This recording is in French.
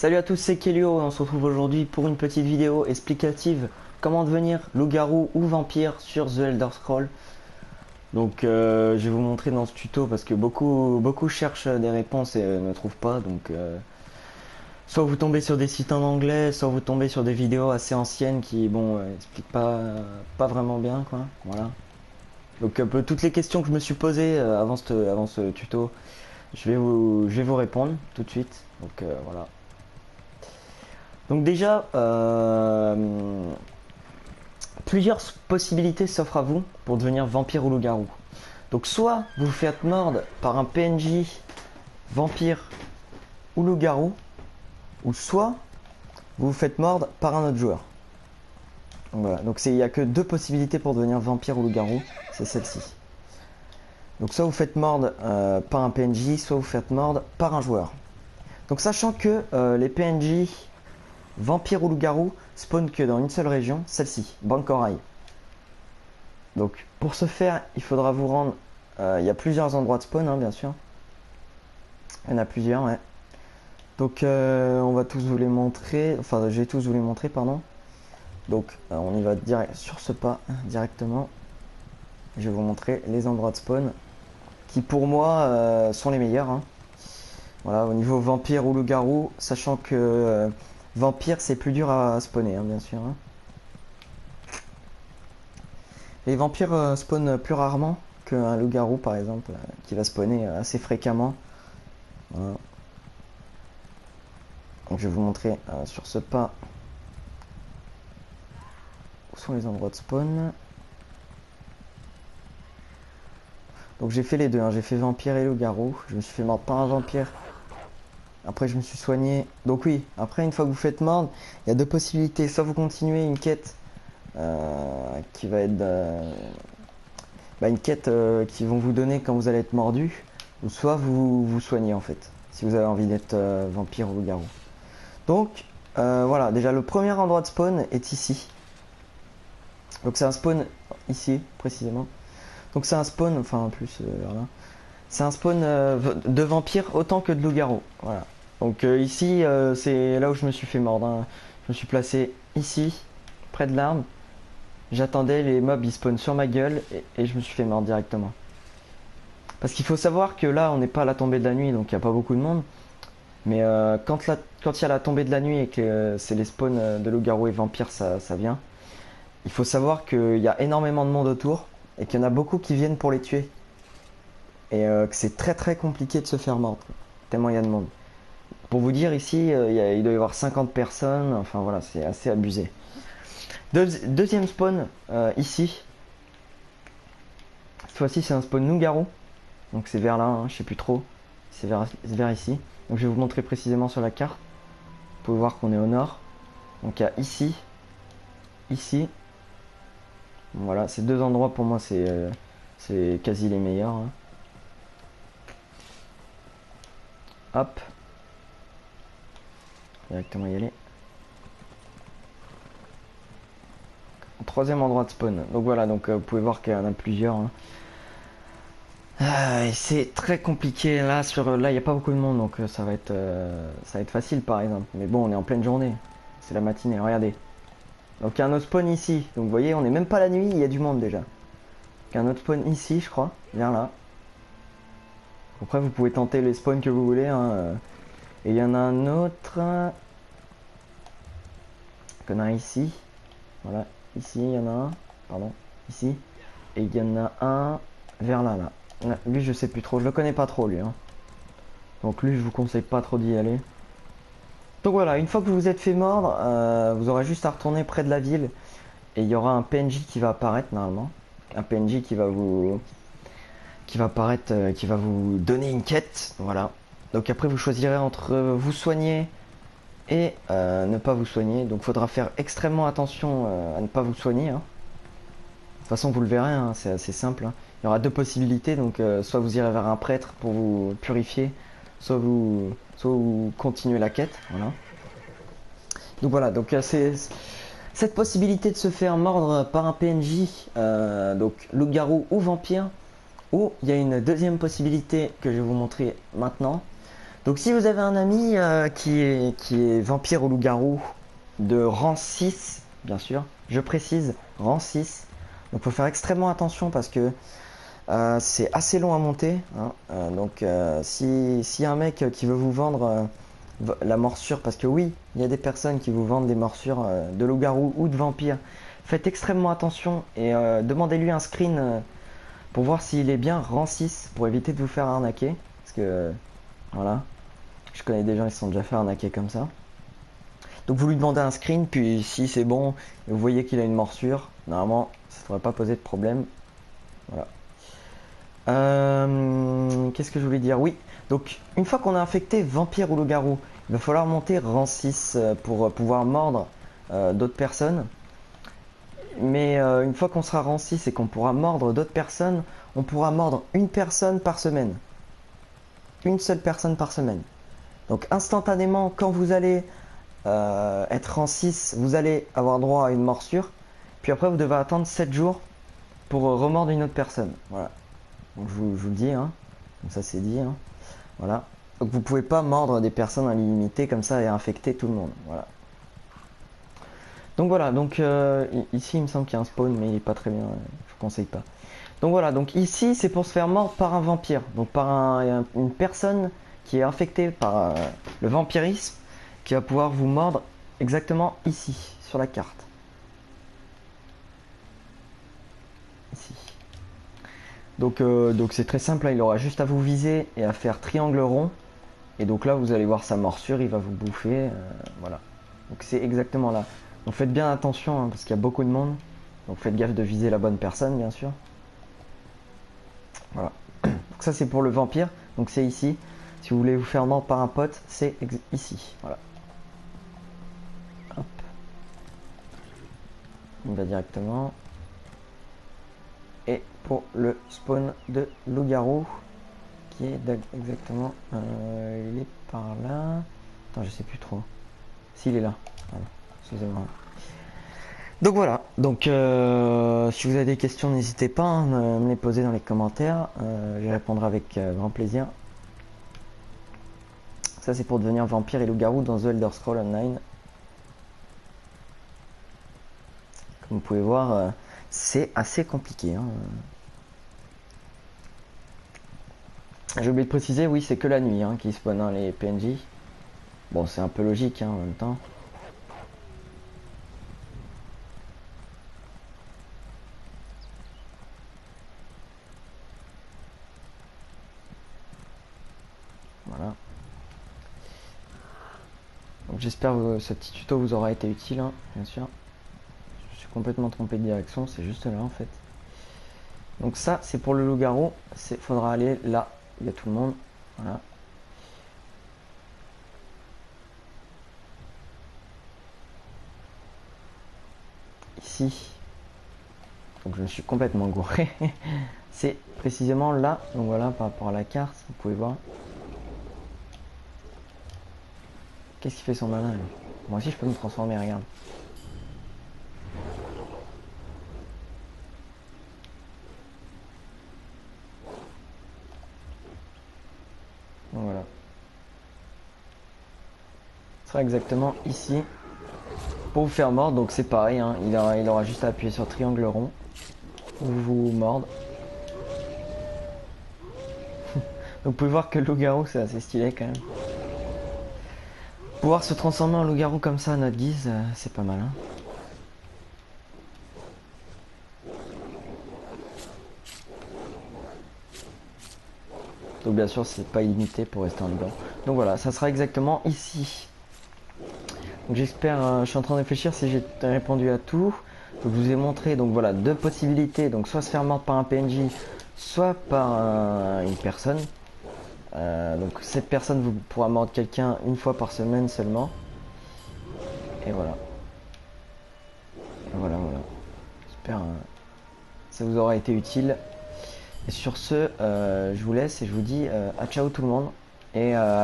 Salut à tous, c'est Kelio et on se retrouve aujourd'hui pour une petite vidéo explicative comment devenir loup-garou ou vampire sur The Elder Scrolls. Donc je vais vous montrer dans ce tuto parce que beaucoup cherchent des réponses et ne trouvent pas. Donc soit vous tombez sur des sites en anglais, soit vous tombez sur des vidéos assez anciennes qui expliquent pas vraiment bien quoi. Voilà. Donc un peu toutes les questions que je me suis posées avant ce tuto, je vais vous répondre tout de suite. Donc voilà. Donc déjà, plusieurs possibilités s'offrent à vous pour devenir vampire ou loup-garou. Donc soit vous vous faites mordre par un PNJ vampire ou loup-garou, ou soit vous vous faites mordre par un autre joueur. Donc voilà, donc il n'y a que deux possibilités pour devenir vampire ou loup-garou, c'est celle-ci. Donc soit vous faites mordre par un PNJ, soit vous faites mordre par un joueur. Donc sachant que les PNJ vampire ou loup-garou spawn que dans une seule région, celle-ci, Bancorail. Donc pour ce faire, il faudra vous rendre... il y a plusieurs endroits de spawn, hein, bien sûr. Il y en a plusieurs, ouais. Donc on va tous vous les montrer. Enfin, je vais tous vous les montrer, pardon. Donc on y va direct sur ce pas, directement. Je vais vous montrer les endroits de spawn qui pour moi sont les meilleurs. Hein. Voilà, au niveau vampire ou loup-garou, sachant que vampire c'est plus dur à spawner, hein, bien sûr. Hein. Les vampires spawnent plus rarement qu'un loup-garou par exemple, qui va spawner assez fréquemment. Voilà. Donc je vais vous montrer sur ce pas où sont les endroits de spawn. Donc j'ai fait les deux, hein. J'ai fait vampire et loup-garou. Je me suis fait mordre par un vampire. Après je me suis soigné. Donc oui, après une fois que vous faites mordre, il y a deux possibilités. Soit vous continuez une quête qui va être une quête qui vont vous donner quand vous allez être mordu, ou soit vous vous soignez en fait, si vous avez envie d'être vampire ou loup-garou. Donc voilà, déjà le premier endroit de spawn est ici. Donc c'est un spawn ici précisément. Donc c'est un spawn, enfin en plus vers là. C'est un spawn de vampire autant que de loup-garou. Voilà. Donc ici c'est là où je me suis fait mordre. Hein. Je me suis placé ici, près de l'arbre. J'attendais, les mobs ils spawnent sur ma gueule et je me suis fait mordre directement. Parce qu'il faut savoir que là on n'est pas à la tombée de la nuit donc il n'y a pas beaucoup de monde. Mais quand il y a la tombée de la nuit et que c'est les spawns de loup-garou et vampire ça vient. Il faut savoir qu'il y a énormément de monde autour et qu'il y en a beaucoup qui viennent pour les tuer. Et que c'est très compliqué de se faire mordre. Tellement il y a de monde. Pour vous dire ici, il doit y avoir 50 personnes. Enfin voilà, c'est assez abusé. Deuxième spawn ici. Cette fois-ci c'est un spawn loup-garou. Donc c'est vers là, hein, je sais plus trop. C'est vers ici. Donc je vais vous montrer précisément sur la carte. Vous pouvez voir qu'on est au nord. Donc il y a ici. Ici. Voilà, ces deux endroits pour moi c'est quasi les meilleurs. Hein. Hop. Directement y aller. Troisième endroit de spawn. Donc voilà, donc vous pouvez voir qu'il y en a plusieurs. Hein. C'est très compliqué là là il n'y a pas beaucoup de monde donc ça va être facile par exemple. Mais bon on est en pleine journée. C'est la matinée, regardez. Donc il y a un autre spawn ici. Donc vous voyez on n'est même pas la nuit, il y a du monde déjà. Il y a un autre spawn ici je crois, vers là. Après vous pouvez tenter les spawns que vous voulez. Hein. Et il y en a un autre. Qu'on a ici. Voilà, ici il y en a un. Pardon, ici. Et il y en a un vers là là. Lui je sais plus trop, je le connais pas trop lui. Hein. Donc lui je vous conseille pas trop d'y aller. Donc voilà, une fois que vous vous êtes fait mordre, vous aurez juste à retourner près de la ville. Et il y aura un PNJ qui va apparaître normalement. Un PNJ qui va apparaître, qui va vous donner une quête. Voilà. Donc après vous choisirez entre vous soigner et ne pas vous soigner. Donc il faudra faire extrêmement attention à ne pas vous soigner. Hein. De toute façon vous le verrez, hein, c'est assez simple. Hein. Il y aura deux possibilités, donc soit vous irez vers un prêtre pour vous purifier, soit vous continuez la quête. Voilà. Donc voilà, donc c'est cette possibilité de se faire mordre par un PNJ, donc loup-garou ou vampire, ou il y a une deuxième possibilité que je vais vous montrer maintenant. Donc si vous avez un ami qui est vampire ou loup-garou de rang 6, bien sûr, je précise, rang 6, donc faut faire extrêmement attention parce que c'est assez long à monter, hein. Si y a un mec qui veut vous vendre la morsure, parce que oui, il y a des personnes qui vous vendent des morsures de loup-garou ou de vampire, faites extrêmement attention et demandez-lui un screen pour voir s'il est bien rang 6 pour éviter de vous faire arnaquer. Parce que voilà, je connais des gens qui se sont déjà fait arnaquer comme ça. Donc vous lui demandez un screen, puis si c'est bon et vous voyez qu'il a une morsure, normalement ça ne devrait pas poser de problème. Voilà. Qu'est-ce que je voulais dire? Oui, donc une fois qu'on a infecté vampire ou loup-garou, il va falloir monter rang 6 pour pouvoir mordre d'autres personnes. Mais une fois qu'on sera rang 6 et qu'on pourra mordre d'autres personnes, on pourra mordre une personne par semaine. Une seule personne par semaine. Donc instantanément, quand vous allez être rang 6, vous allez avoir droit à une morsure. Puis après, vous devez attendre 7 jours pour remordre une autre personne. Voilà. Donc je vous le dis, hein. Comme ça c'est dit, hein. Voilà. Donc vous pouvez pas mordre des personnes à l'illimité comme ça et infecter tout le monde. Voilà. Donc voilà, donc ici il me semble qu'il y a un spawn, mais il est pas très bien, je vous conseille pas. Donc voilà, donc ici c'est pour se faire mordre par un vampire, donc par une personne qui est infectée par le vampirisme, qui va pouvoir vous mordre exactement ici, sur la carte. Ici. Donc c'est très simple, là, il aura juste à vous viser et à faire triangle rond. Et donc là vous allez voir sa morsure, il va vous bouffer, voilà. Donc c'est exactement là. Donc faites bien attention hein, parce qu'il y a beaucoup de monde. Donc faites gaffe de viser la bonne personne bien sûr. Voilà. Donc ça c'est pour le vampire. Donc c'est ici. Si vous voulez vous faire mordre par un pote, c'est ici. Voilà. Hop. On va directement. Et pour le spawn de loup-garou, qui est exactement... il est par là. Attends, je sais plus trop. S'il est là. Voilà. Excusez-moi. Donc voilà, donc si vous avez des questions, n'hésitez pas à me les poser dans les commentaires, j'y répondrai avec grand plaisir. Ça c'est pour devenir vampire et loup-garou dans The Elder Scrolls Online. Comme vous pouvez voir, c'est assez compliqué, hein. J'ai oublié de préciser, oui c'est que la nuit hein, qui spawn hein, les PNJ. Bon c'est un peu logique hein, en même temps. Voilà. Donc j'espère que ce petit tuto vous aura été utile, hein, bien sûr. Je suis complètement trompé de direction, c'est juste là en fait. Donc ça c'est pour le loup-garou, il faudra aller là, il y a tout le monde. Voilà. Ici. Donc je me suis complètement gouré. C'est précisément là. Donc voilà, par rapport à la carte, vous pouvez voir. Qu'est-ce qu'il fait son malin lui? Moi aussi je peux me transformer, regarde. Donc voilà. Ce sera exactement ici. Pour vous faire mordre, donc c'est pareil, hein, il aura juste à appuyer sur triangle rond. Pour vous mordre. Donc vous pouvez voir que le loup-garou c'est assez stylé quand même. Pouvoir se transformer en loup-garou comme ça à notre guise, c'est pas mal, hein. Donc bien sûr c'est pas illimité pour rester en loup-garou. Donc voilà, ça sera exactement ici. Donc j'espère, je suis en train de réfléchir si j'ai répondu à tout. Donc je vous ai montré donc voilà deux possibilités, donc soit se faire mordre par un PNJ, soit par une personne. Donc cette personne vous pourra mordre quelqu'un une fois par semaine seulement. Et voilà. Et voilà. J'espère ça vous aura été utile. Et sur ce, je vous laisse et je vous dis à ciao tout le monde et à la